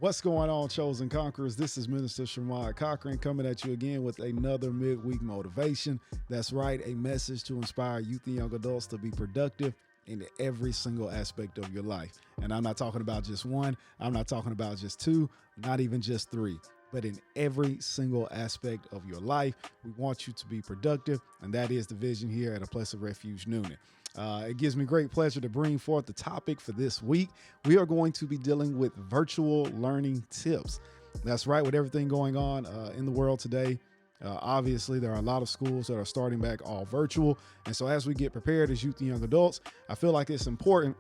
What's going on, Chosen Conquerors? This is Minister Shermod Cochran coming at you again with another midweek motivation. That's right, a message to inspire youth and young adults to be productive in every single aspect of your life. And I'm not talking about just one, I'm not talking about just two, not even just three, but in every single aspect of your life. We want you to be productive, and that is the vision here at A Place of Refuge Noonan. It gives me great pleasure to bring forth the topic for this week. We are going to be dealing with virtual learning tips. That's right, with everything going on in the world today. Obviously, there are a lot of schools that are starting back all virtual. And so as we get prepared as youth and young adults, I feel like it's important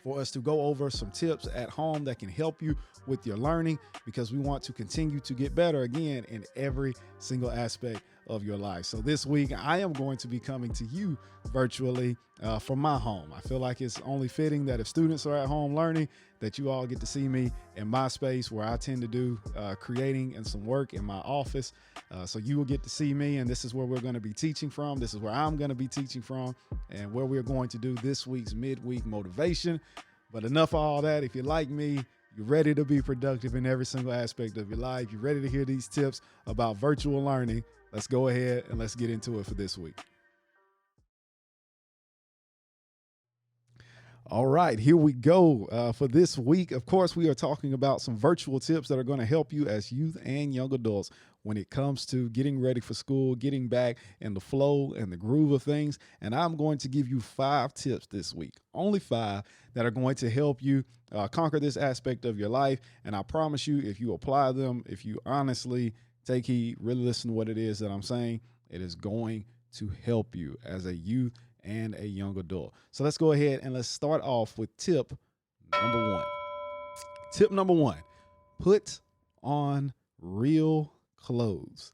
for us to go over some tips at home that can help you with your learning, because we want to continue to get better again in every single aspect of your life. So this week I am going to be coming to you virtually from my home. I feel like it's only fitting that if students are at home learning, that you all get to see me in my space where I tend to do creating and some work in my office. So you will get to see me, and this is where we're going to be teaching from. This is where I'm going to be teaching from, and where we're going to do this week's midweek motivation. But enough of all that. If you're like me, you're ready to be productive in every single aspect of your life, you're ready to hear these tips about virtual learning, let's go ahead and let's get into it for this week. All right, here we go. For this week, of course, we are talking about some virtual tips that are going to help you as youth and young adults when it comes to getting ready for school, getting back in the flow and the groove of things. And I'm going to give you 5 tips this week, only 5, that are going to help you conquer this aspect of your life. And I promise you, if you apply them, if you honestly take heed, really listen to what it is that I'm saying, it is going to help you as a youth and a young adult. So let's go ahead and let's start off with tip number 1. Tip number 1, put on real clothes.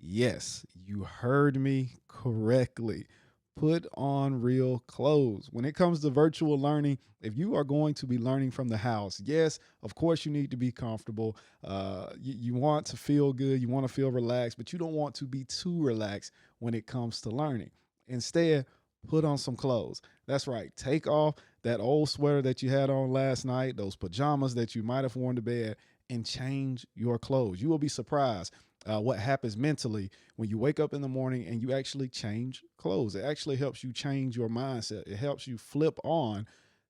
Yes, you heard me correctly. Put on real clothes. When it comes to virtual learning, if you are going to be learning from the house, yes, of course you need to be comfortable. You want to feel good. You want to feel relaxed, but you don't want to be too relaxed when it comes to learning. Instead, put on some clothes. That's right. Take off that old sweater that you had on last night, those pajamas that you might have worn to bed, and change your clothes. You will be surprised what happens mentally when you wake up in the morning and you actually change clothes. It actually helps you change your mindset. It helps you flip on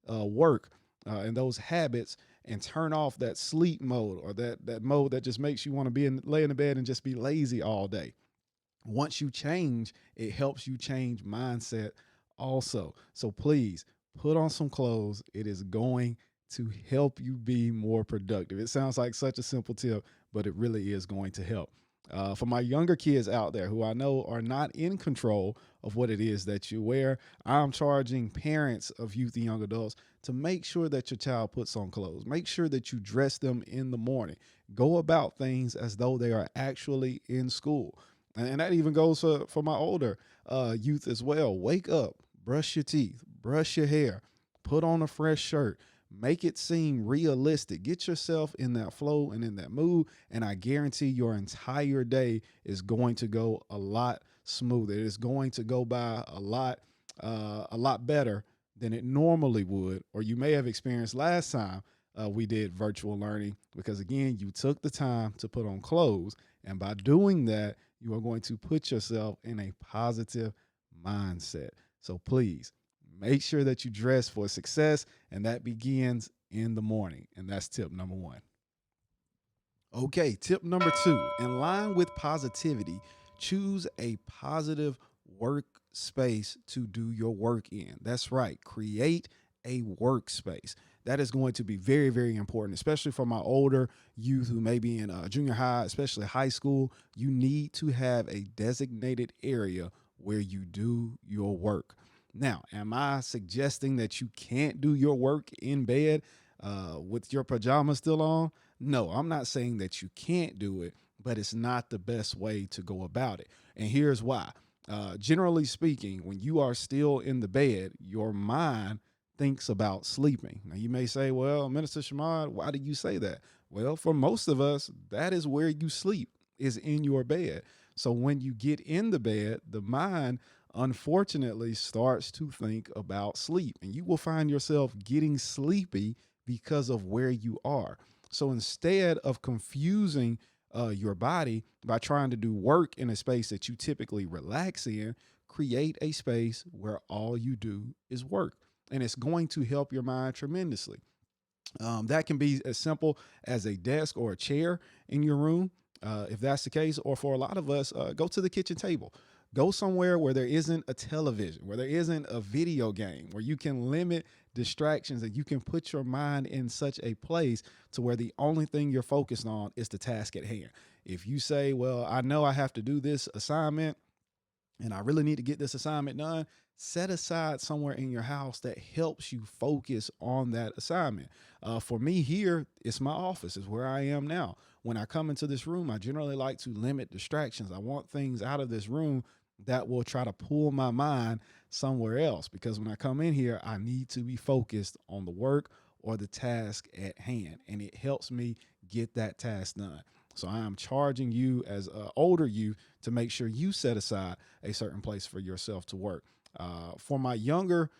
work and those habits and turn off that sleep mode, or that mode that just makes you want to lay in the bed and just be lazy all day. Once you change, it helps you change mindset also. So please put on some clothes. It is going to help you be more productive. It sounds like such a simple tip, but it really is going to help. For my younger kids out there who I know are not in control of what it is that you wear, I'm charging parents of youth and young adults to make sure that your child puts on clothes. Make sure that you dress them in the morning. Go about things as though they are actually in school. And that even goes for my older youth as well. Wake up, brush your teeth, brush your hair, put on a fresh shirt, make it seem realistic. Get yourself in that flow and in that mood, and I guarantee your entire day is going to go a lot smoother. It is going to go by a lot better than it normally would, or you may have experienced last time we did virtual learning, because again, you took the time to put on clothes, and by doing that, you are going to put yourself in a positive mindset. So please make sure that you dress for success, and that begins in the morning. And that's tip number 1. Okay, tip number 2, in line with positivity, choose a positive workspace to do your work in. That's right, create a workspace. That is going to be very, very important, especially for my older youth who may be in junior high, especially high school. You need to have a designated area where you do your work. Now, am I suggesting that you can't do your work in bed with your pajamas still on? No, I'm not saying that you can't do it, but it's not the best way to go about it. And here's why. Generally speaking, when you are still in the bed, your mind thinks about sleeping. Now, you may say, well, Minister Shermod, why do you say that? Well, for most of us, that is where you sleep, is in your bed. So when you get in the bed, the mind unfortunately starts to think about sleep, and you will find yourself getting sleepy because of where you are. So instead of confusing your body by trying to do work in a space that you typically relax in, create a space where all you do is work. And it's going to help your mind tremendously. That can be as simple as a desk or a chair in your room, if that's the case. Or for a lot of us, go to the kitchen table. Go somewhere where there isn't a television, where there isn't a video game, where you can limit distractions and you can put your mind in such a place to where the only thing you're focused on is the task at hand. If you say, well, I know I have to do this assignment and I really need to get this assignment done, set aside somewhere in your house that helps you focus on that assignment. For me here, it's my office, is where I am now. When I come into this room, I generally like to limit distractions. I want things out of this room that will try to pull my mind somewhere else, because when I come in here, I need to be focused on the work or the task at hand, and it helps me get that task done. So I am charging you as an older you to make sure you set aside a certain place for yourself to work. For my younger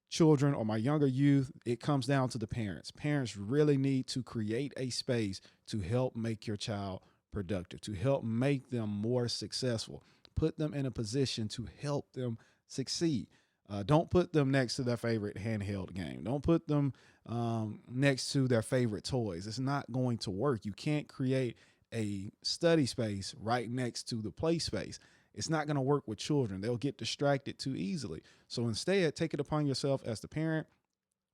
children or my younger youth, it comes down to the parents. Parents really need to create a space to help make your child productive, to help make them more successful, put them in a position to help them succeed. Don't put them next to their favorite handheld game. Don't put them next to their favorite toys. It's not going to work. You can't create a study space right next to the play space. It's not going to work with children. They'll get distracted too easily. So instead, take it upon yourself as the parent.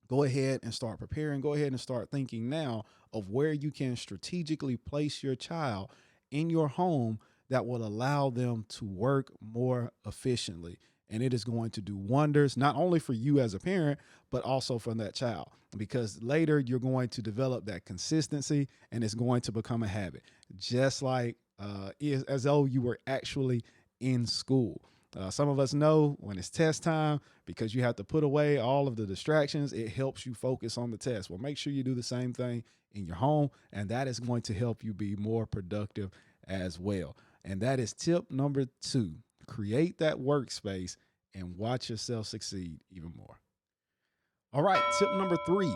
Go ahead and start preparing. Go ahead and start thinking now of where you can strategically place your child in your home that will allow them to work more efficiently. And it is going to do wonders, not only for you as a parent, but also for that child, because later you're going to develop that consistency and it's going to become a habit, just like as though you were actually in school. Some of us know when it's test time, because you have to put away all of the distractions, it helps you focus on the test. Well, make sure you do the same thing in your home, and that is going to help you be more productive as well. And that is tip number 2. Create that workspace and watch yourself succeed even more. All right, tip number 3,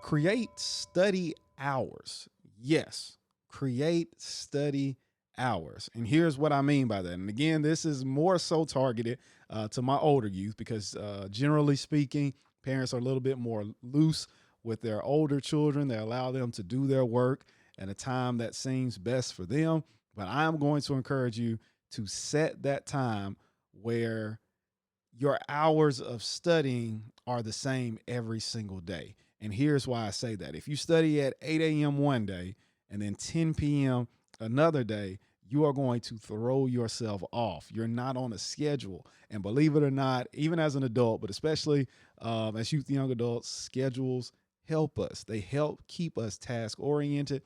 create study hours. Yes, create study hours. And here's what I mean by that. And again, this is more so targeted to my older youth, because generally speaking, parents are a little bit more loose with their older children. They allow them to do their work at a time that seems best for them. But I'm going to encourage you to set that time where your hours of studying are the same every single day. And here's why I say that. If you study at 8 a.m. one day and then 10 p.m. another day, you are going to throw yourself off. You're not on a schedule. And believe it or not, even as an adult, but especially as youth and young adults, schedules help us. They help keep us task oriented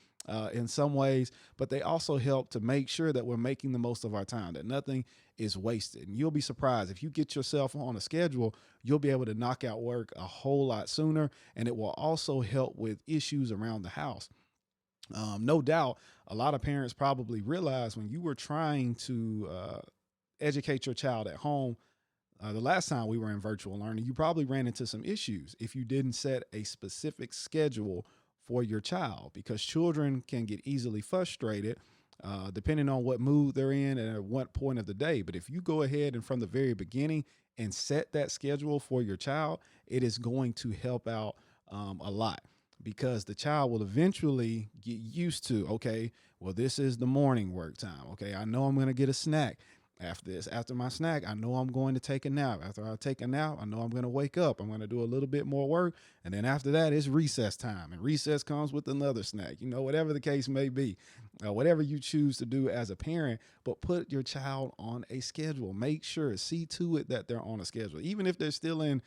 in some ways, but they also help to make sure that we're making the most of our time, that nothing is wasted. And you'll be surprised if you get yourself on a schedule, you'll be able to knock out work a whole lot sooner. And it will also help with issues around the house. No doubt, a lot of parents probably realize when you were trying to educate your child at home, the last time we were in virtual learning, you probably ran into some issues if you didn't set a specific schedule for your child, because children can get easily frustrated depending on what mood they're in and at what point of the day. But if you go ahead and from the very beginning and set that schedule for your child, it is going to help out a lot, because the child will eventually get used to, okay, well, this is the morning work time. Okay, I know I'm going to get a snack after this. After my snack, I know I'm going to take a nap. After I take a nap, I know I'm going to wake up. I'm going to do a little bit more work. And then after that, it's recess time. And recess comes with another snack, whatever the case may be, whatever you choose to do as a parent, but put your child on a schedule. Make sure, see to it that they're on a schedule. Even if they're still in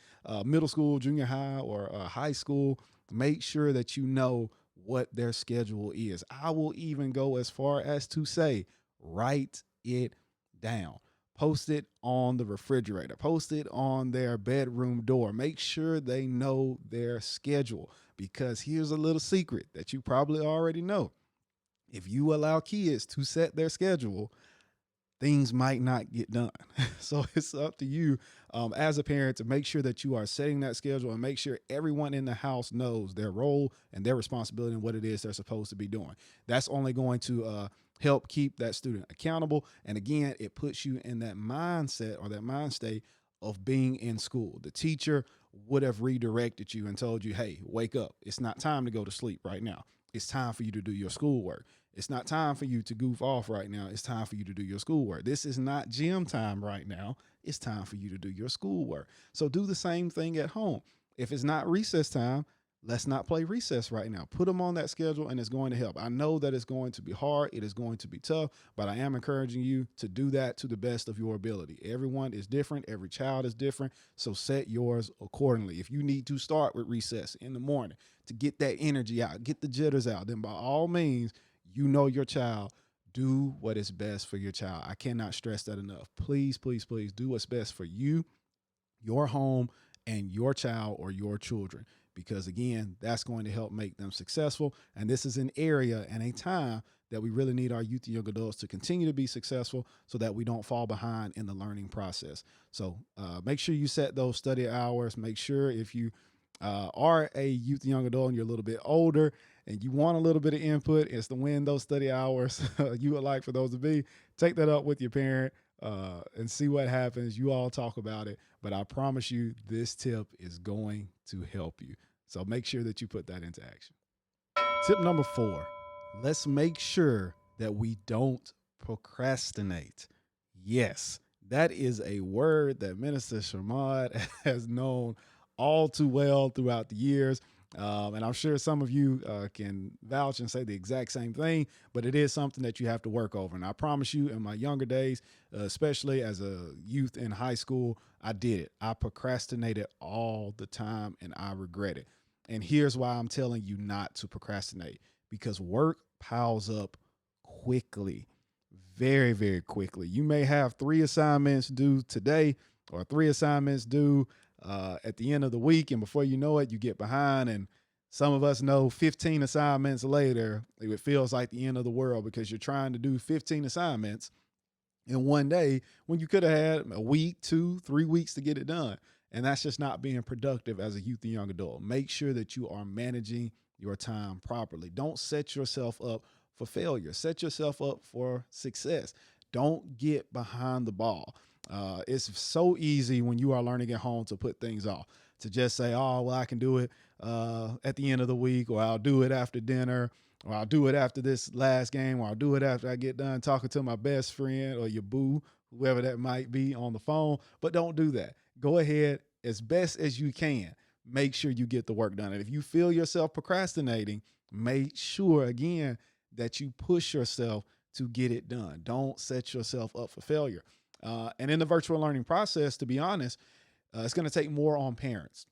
middle school, junior high, or high school, make sure that you know what their schedule is. I will even go as far as to say, write it down. Post it on the refrigerator. Post it on their bedroom door. Make sure they know their schedule, because here's a little secret that you probably already know. If you allow kids to set their schedule, things might not get done. So it's up to you as a parent to make sure that you are setting that schedule and make sure everyone in the house knows their role and their responsibility and what it is they're supposed to be doing. That's only going to help keep that student accountable. And again, it puts you in that mindset or that mind state of being in school. The teacher would have redirected you and told you, hey, wake up. It's not time to go to sleep right now. It's time for you to do your schoolwork. It's not time for you to goof off right now. It's time for you to do your schoolwork. This is not gym time right now. It's time for you to do your schoolwork. So do the same thing at home. If it's not recess time, let's not play recess right now. Put them on that schedule and it's going to help. I know that it's going to be hard. It is going to be tough, but I am encouraging you to do that to the best of your ability. Everyone is different. Every child is different. So set yours accordingly. If you need to start with recess in the morning to get that energy out, get the jitters out, then by all means, you know your child. Do what is best for your child. I cannot stress that enough. Please, please, please do what's best for you, your home, and your child or your children. Because again, that's going to help make them successful. And this is an area and a time that we really need our youth and young adults to continue to be successful so that we don't fall behind in the learning process. So make sure you set those study hours. Make sure if you are a youth and young adult and you're a little bit older and you want a little bit of input as to when those study hours you would like for those to be, take that up with your parent and see what happens. You all talk about it, but I promise you this tip is going to help you. So make sure that you put that into action. Tip number 4, let's make sure that we don't procrastinate. Yes, that is a word that Minister Shermod has known all too well throughout the years. And I'm sure some of you can vouch and say the exact same thing, but it is something that you have to work over. And I promise you, in my younger days, especially as a youth in high school, I did it. I procrastinated all the time and I regret it. And here's why I'm telling you not to procrastinate, because work piles up quickly, very, very quickly. You may have 3 assignments due today or 3 assignments due at the end of the week, and before you know it, you get behind. And some of us know 15 assignments later, it feels like the end of the world because you're trying to do 15 assignments in one day when you could have had a week, 2, 3 weeks to get it done. And that's just not being productive as a youth and young adult. Make sure that you are managing your time properly. Don't set yourself up for failure. Set yourself up for success. Don't get behind the ball. It's so easy when you are learning at home to put things off, to just say, oh, well, I can do it at the end of the week, or I'll do it after dinner, or I'll do it after this last game, or I'll do it after I get done talking to my best friend or your boo, whoever that might be, on the phone. But don't do that. Go ahead as best as you can. Make sure you get the work done. And if you feel yourself procrastinating, make sure, again, that you push yourself to get it done. Don't set yourself up for failure. And in the virtual learning process, to be honest, it's going to take more on parents.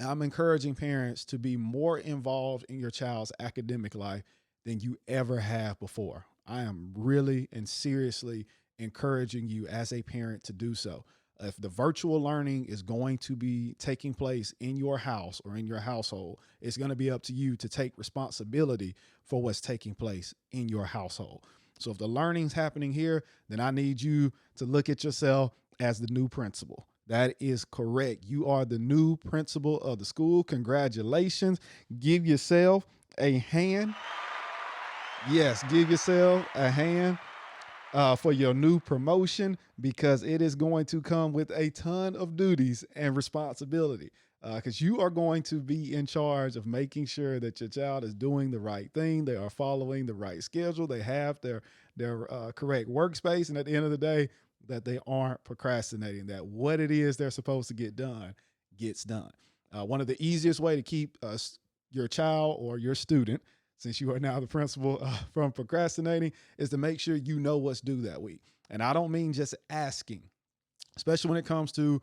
I'm encouraging parents to be more involved in your child's academic life than you ever have before. I am really and seriously encouraging you as a parent to do so. If the virtual learning is going to be taking place in your house or in your household, it's going to be up to you to take responsibility for what's taking place in your household. So if the learning's happening here, then I need you to look at yourself as the new principal. That is correct. You are the new principal of the school. Congratulations. Give yourself a hand. Yes, give yourself a hand for your new promotion, because it is going to come with a ton of duties and responsibility. Because you are going to be in charge of making sure that your child is doing the right thing. They are following the right schedule. They have their correct workspace. And at the end of the day, that they aren't procrastinating, that what it is they're supposed to get done gets done. One of the easiest way to keep your child or your student, since you are now the principal, from procrastinating, is to make sure you know what's due that week. And I don't mean just asking, especially when it comes to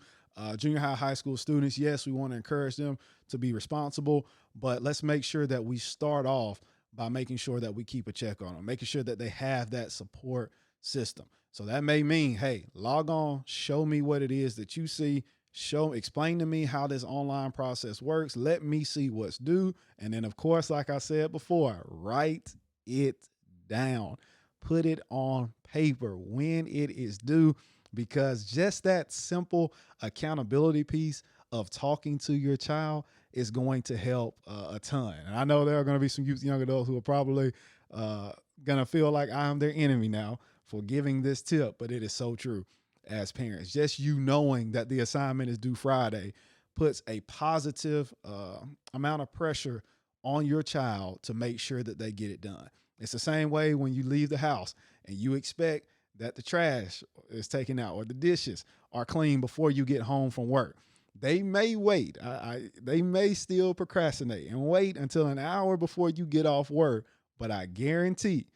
junior high school students. Yes, we want to encourage them to be responsible, but let's make sure that we start off by making sure that we keep a check on them, making sure that they have that support system. So that may mean, hey, log on, show me what it is that you see, explain to me how this online process works. Let me see what's due. And then, of course, like I said before, write it down. put it on paper when it is due, because just that simple accountability piece of talking to your child is going to help a ton. And I know there are going to be some youth, young adults who are probably going to feel like I'm their enemy now for giving this tip, but it is so true. As parents, just you knowing that the assignment is due Friday puts a positive amount of pressure on your child to make sure that they get it done. It's the same way when you leave the house and you expect that the trash is taken out or the dishes are clean before you get home from work. They may wait. They may still procrastinate and wait until an hour before you get off work. But I guarantee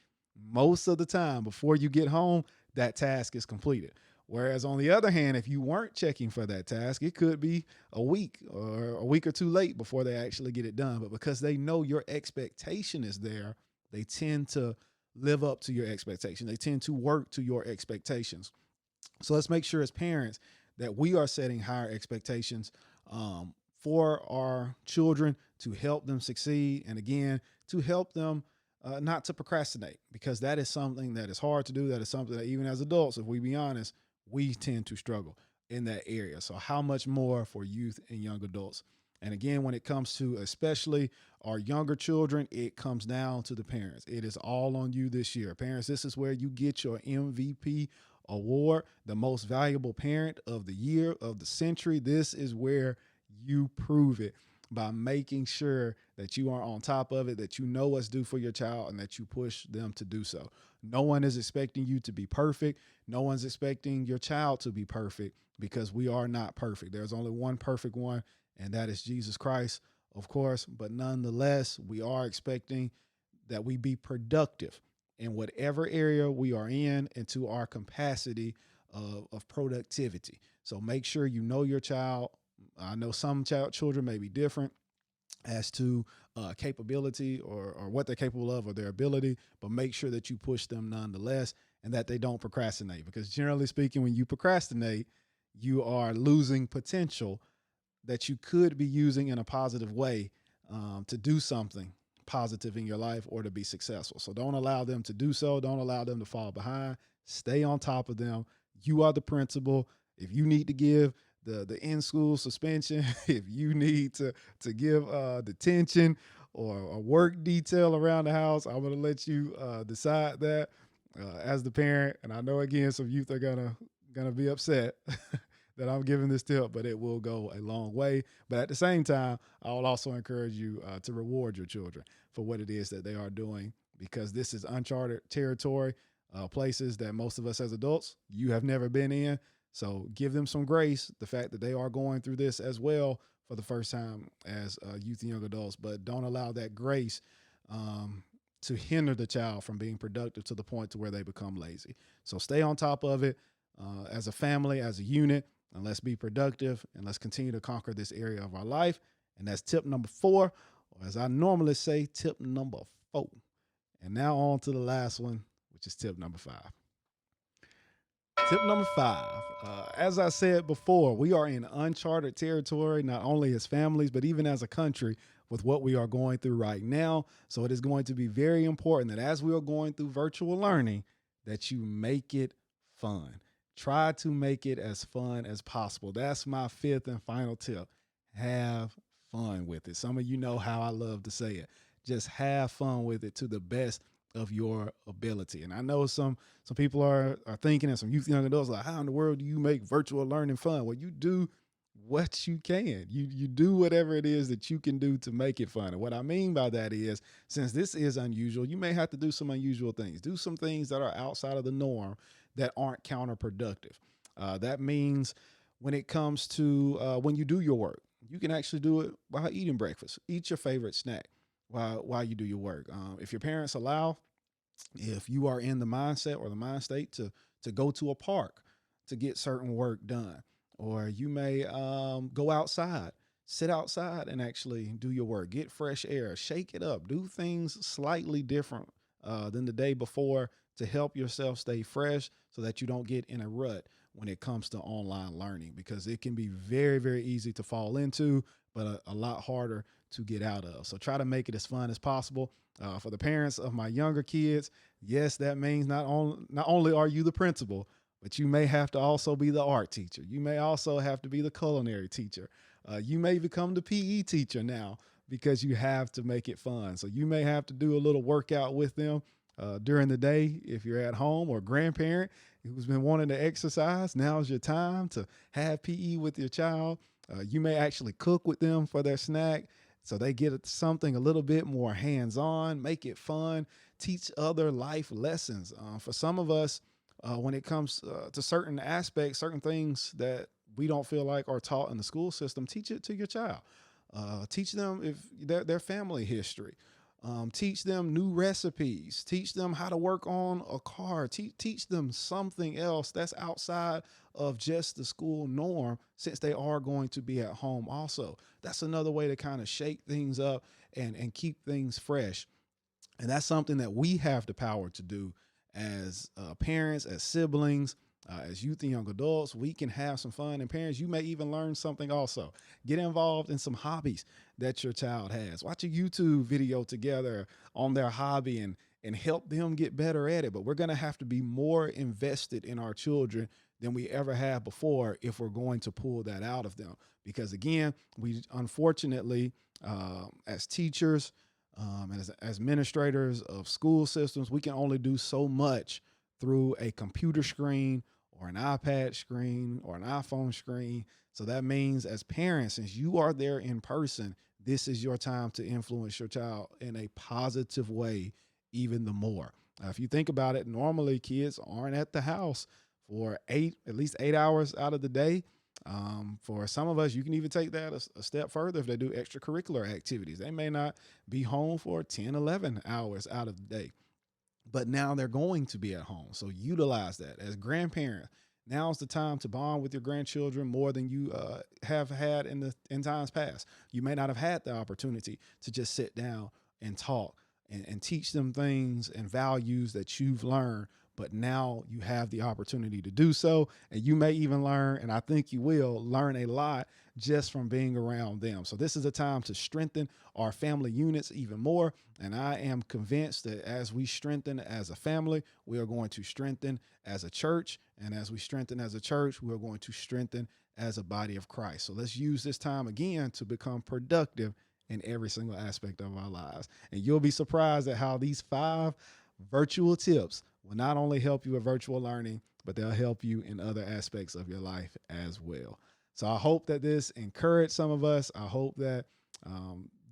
most of the time before you get home, that task is completed. Whereas on the other hand, if you weren't checking for that task, it could be a week or two late before they actually get it done. But because they know your expectation is there, they tend to live up to your expectation. They tend to work to your expectations. So let's make sure as parents that we are setting higher expectations for our children to help them succeed. And again, to help them not to procrastinate, because that is something that is hard to do. That is something that even as adults, if we be honest, we tend to struggle in that area. So how much more for youth and young adults? And again, when it comes to especially our younger children, it comes down to the parents. It is all on you this year. Parents, this is where you get your MVP award, the most valuable parent of the year, of the century. This is where you prove it by making sure that you are on top of it, that you know what's due for your child, and that you push them to do so. No one is expecting you to be perfect. No one's expecting your child to be perfect, because we are not perfect. There's only one perfect one, and that is Jesus Christ, of course. But nonetheless, we are expecting that we be productive in whatever area we are in and to our capacity of productivity. So make sure you know your child. I know some children may be different as to capability or what they're capable of or their ability, but make sure that you push them nonetheless and that they don't procrastinate. Because generally speaking, when you procrastinate, you are losing potential that you could be using in a positive way to do something positive in your life or to be successful. So don't allow them to do so. Don't allow them to fall behind. Stay on top of them. You are the principal. If you need to give the in-school suspension, if you need to give detention or a work detail around the house, I'm going to let you decide that as the parent. And I know, again, some youth are gonna be upset that I'm giving this tip, but it will go a long way. But at the same time, I will also encourage you to reward your children for what it is that they are doing, because this is uncharted territory, places that most of us as adults, you have never been in. So give them some grace, the fact that they are going through this as well for the first time as youth and young adults, but don't allow that grace to hinder the child from being productive to the point to where they become lazy. So stay on top of it as a family, as a unit, and let's be productive and let's continue to conquer this area of our life. And that's tip number 4, or as I normally say, tip number 4. And now on to the last one, which is tip number 5. Tip number 5, as I said before, we are in uncharted territory, not only as families, but even as a country with what we are going through right now. So it is going to be very important that as we are going through virtual learning, that you make it fun. Try to make it as fun as possible. That's my 5th and final tip. Have fun with it. Some of you know how I love to say it. Just have fun with it to the best of your ability. And I know some people are thinking, and some youth young adults like, how in the world do you make virtual learning fun? Well, you do what you can. You do whatever it is that you can do to make it fun. And what I mean by that is, since this is unusual, you may have to do some unusual things. Do some things that are outside of the norm that aren't counterproductive. That means when it comes to when you do your work, you can actually do it while eating breakfast. Eat your favorite snack while you do your work. If your parents allow, if you are in the mindset or the mind state to go to a park to get certain work done, or you may go outside, sit outside and actually do your work, get fresh air, shake it up, do things slightly different than the day before to help yourself stay fresh so that you don't get in a rut when it comes to online learning, because it can be very, very easy to fall into, but a lot harder to get out of. So try to make it as fun as possible. For the parents of my younger kids, yes, that means not only are you the principal, but you may have to also be the art teacher. You may also have to be the culinary teacher. You may become the PE teacher now because you have to make it fun. So you may have to do a little workout with them during the day if you're at home, or a grandparent who's been wanting to exercise. Now's your time to have PE with your child. You may actually cook with them for their snack so they get something a little bit more hands-on. Make it fun. Teach other life lessons. For some of us, when it comes to certain aspects, certain things that we don't feel like are taught in the school system, teach it to your child. Teach them if their family history. Teach them new recipes. Teach them how to work on a car. Teach them something else that's outside of just the school norm, since they are going to be at home also. That's another way to kind of shake things up and keep things fresh. And that's something that we have the power to do as parents, as siblings, as youth and young adults. We can have some fun. And parents, you may even learn something also. Get involved in some hobbies that your child has. Watch a YouTube video together on their hobby and help them get better at it. But we're going to have to be more invested in our children than we ever have before if we're going to pull that out of them. Because again, we unfortunately, as teachers, as administrators of school systems, we can only do so much through a computer screen or an iPad screen or an iPhone screen. So that means as parents, since you are there in person, this is your time to influence your child in a positive way, even the more. If you think about it, normally kids aren't at the house for at least 8 hours out of the day. For some of us, you can even take that a step further if they do extracurricular activities. They may not be home for 10, 11 hours out of the day, but now they're going to be at home. So utilize that. As grandparents, now's the time to bond with your grandchildren more than you have had in times past. You may not have had the opportunity to just sit down and talk and teach them things and values that you've learned, but now you have the opportunity to do so. And you may even learn, and I think you will learn a lot just from being around them. So this is a time to strengthen our family units even more. And I am convinced that as we strengthen as a family, we are going to strengthen as a church. And as we strengthen as a church, we are going to strengthen as a body of Christ. So let's use this time again to become productive in every single aspect of our lives. And you'll be surprised at how these 5 virtual tips will not only help you with virtual learning, but they'll help you in other aspects of your life as well. So I hope that this encouraged some of us. I hope that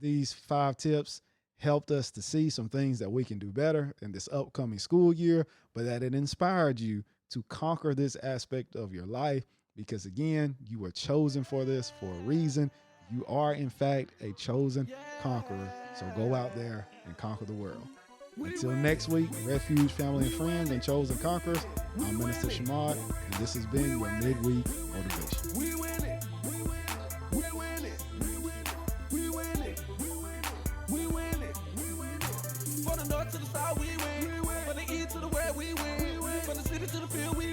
these 5 tips helped us to see some things that we can do better in this upcoming school year, but that it inspired you to conquer this aspect of your life, because again, you were chosen for this for a reason. You are, in fact, a chosen conqueror. So go out there and conquer the world. Until next week, Refuge, family, and friends, and chosen conquerors, I'm Minister Shermod, and this has been your midweek motivation. We win it. We win it. We win it. We win it. From the north to the south, we win. From the east to the west, we win. From the city to the field, we